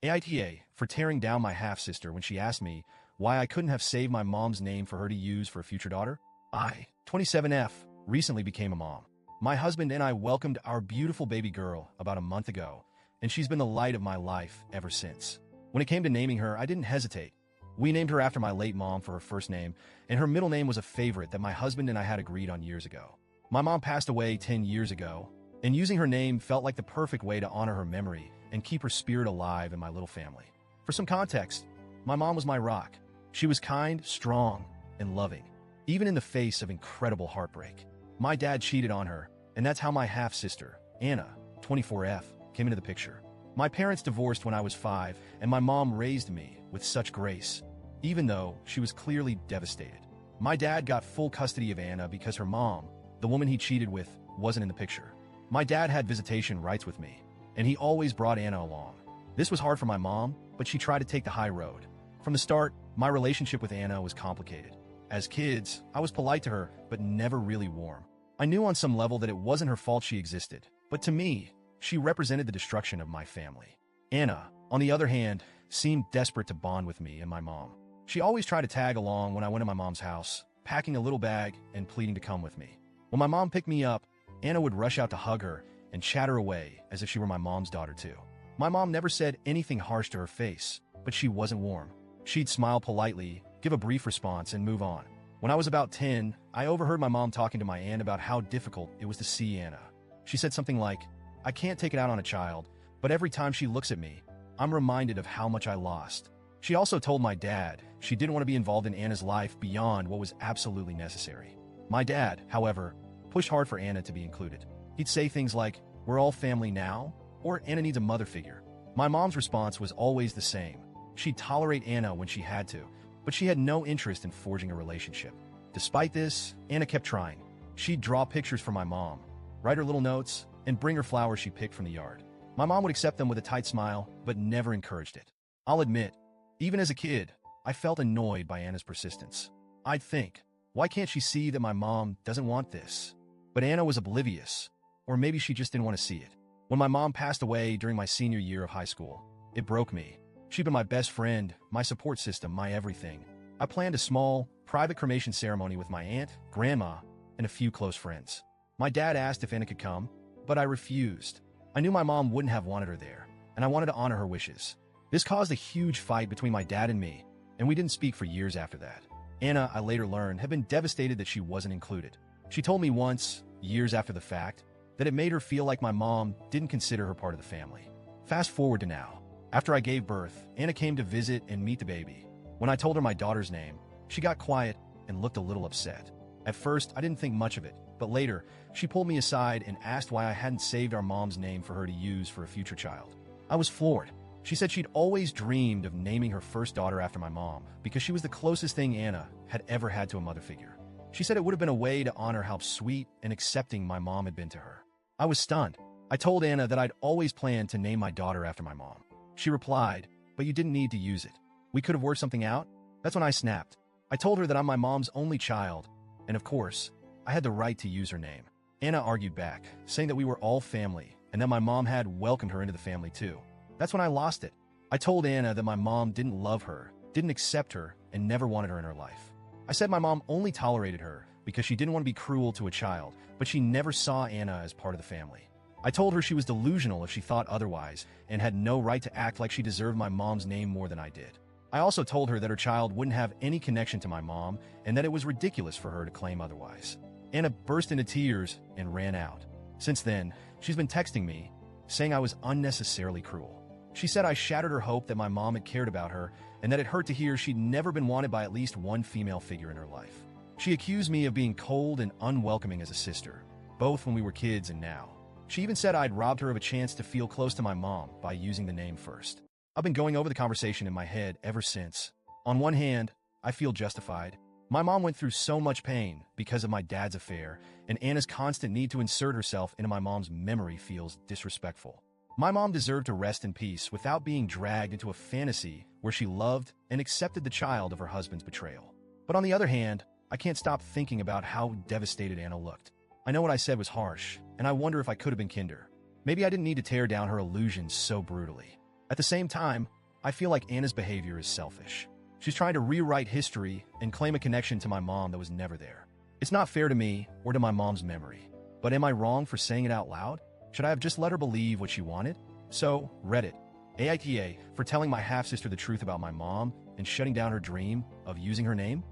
AITA for tearing down my half-sister when she asked me why I couldn't have saved my mom's name for her to use for a future daughter. I, 27F, recently became a mom. My husband and I welcomed our beautiful baby girl about a month ago, and she's been the light of my life ever since. When it came to naming her, I didn't hesitate. We named her after my late mom for her first name, and her middle name was a favorite that my husband and I had agreed on years ago. My mom passed away 10 years ago, and using her name felt like the perfect way to honor her memory and keep her spirit alive in my little family. For some context, my mom was my rock. She was kind, strong, and loving, even in the face of incredible heartbreak. My dad cheated on her, and that's how my half-sister, Anna, 24F, came into the picture. My parents divorced when I was 5, and my mom raised me with such grace, even though she was clearly devastated. My dad got full custody of Anna because her mom, the woman he cheated with, wasn't in the picture. My dad had visitation rights with me, and he always brought Anna along. This was hard for my mom, but she tried to take the high road. From the start, my relationship with Anna was complicated. As kids, I was polite to her, but never really warm. I knew on some level that it wasn't her fault she existed, but to me, she represented the destruction of my family. Anna, on the other hand, seemed desperate to bond with me and my mom. She always tried to tag along when I went to my mom's house, packing a little bag and pleading to come with me. When my mom picked me up, Anna would rush out to hug her and chatter away as if she were my mom's daughter too. My mom never said anything harsh to her face, but she wasn't warm. She'd smile politely, give a brief response, and move on. When I was about 10, I overheard my mom talking to my aunt about how difficult it was to see Anna. She said something like, "I can't take it out on a child, but every time she looks at me, I'm reminded of how much I lost." She also told my dad she didn't want to be involved in Anna's life beyond what was absolutely necessary. My dad, however, pushed hard for Anna to be included. He'd say things like, "We're all family now," or "Anna needs a mother figure." My mom's response was always the same. She'd tolerate Anna when she had to, but she had no interest in forging a relationship. Despite this, Anna kept trying. She'd draw pictures for my mom, write her little notes, and bring her flowers she picked from the yard. My mom would accept them with a tight smile, but never encouraged it. I'll admit, even as a kid, I felt annoyed by Anna's persistence. I'd think, why can't she see that my mom doesn't want this? But Anna was oblivious, or maybe she just didn't want to see it. When my mom passed away during my senior year of high school, it broke me. She'd been my best friend, my support system, my everything. I planned a small, private cremation ceremony with my aunt, grandma, and a few close friends. My dad asked if Anna could come, but I refused. I knew my mom wouldn't have wanted her there, and I wanted to honor her wishes. This caused a huge fight between my dad and me, and we didn't speak for years after that. Anna, I later learned, had been devastated that she wasn't included. She told me once, years after the fact, that it made her feel like my mom didn't consider her part of the family. Fast forward to now. After I gave birth, Anna came to visit and meet the baby. When I told her my daughter's name, she got quiet and looked a little upset. At first, I didn't think much of it, but later, she pulled me aside and asked why I hadn't saved our mom's name for her to use for a future child. I was floored. She said she'd always dreamed of naming her first daughter after my mom because she was the closest thing Anna had ever had to a mother figure. She said it would have been a way to honor how sweet and accepting my mom had been to her. I was stunned. I told Anna that I'd always planned to name my daughter after my mom. She replied, "But you didn't need to use it. We could have worked something out." That's when I snapped. I told her that I'm my mom's only child, and of course, I had the right to use her name. Anna argued back, saying that we were all family, and that my mom had welcomed her into the family too. That's when I lost it. I told Anna that my mom didn't love her, didn't accept her, and never wanted her in her life. I said my mom only tolerated her because she didn't want to be cruel to a child, but she never saw Anna as part of the family. I told her she was delusional if she thought otherwise and had no right to act like she deserved my mom's name more than I did. I also told her that her child wouldn't have any connection to my mom and that it was ridiculous for her to claim otherwise. Anna burst into tears and ran out. Since then, she's been texting me, saying I was unnecessarily cruel. She said I shattered her hope that my mom had cared about her and that it hurt to hear she'd never been wanted by at least one female figure in her life. She accused me of being cold and unwelcoming as a sister, both when we were kids and now. She even said I'd robbed her of a chance to feel close to my mom by using the name first. I've been going over the conversation in my head ever since. On one hand, I feel justified. My mom went through so much pain because of my dad's affair, and Anna's constant need to insert herself into my mom's memory feels disrespectful. My mom deserved to rest in peace without being dragged into a fantasy where she loved and accepted the child of her husband's betrayal. But on the other hand, I can't stop thinking about how devastated Anna looked. I know what I said was harsh, and I wonder if I could have been kinder. Maybe I didn't need to tear down her illusions so brutally. At the same time, I feel like Anna's behavior is selfish. She's trying to rewrite history and claim a connection to my mom that was never there. It's not fair to me or to my mom's memory. But am I wrong for saying it out loud? Should I have just let her believe what she wanted? So, Reddit, AITA, for telling my half-sister the truth about my mom and shutting down her dream of using her name?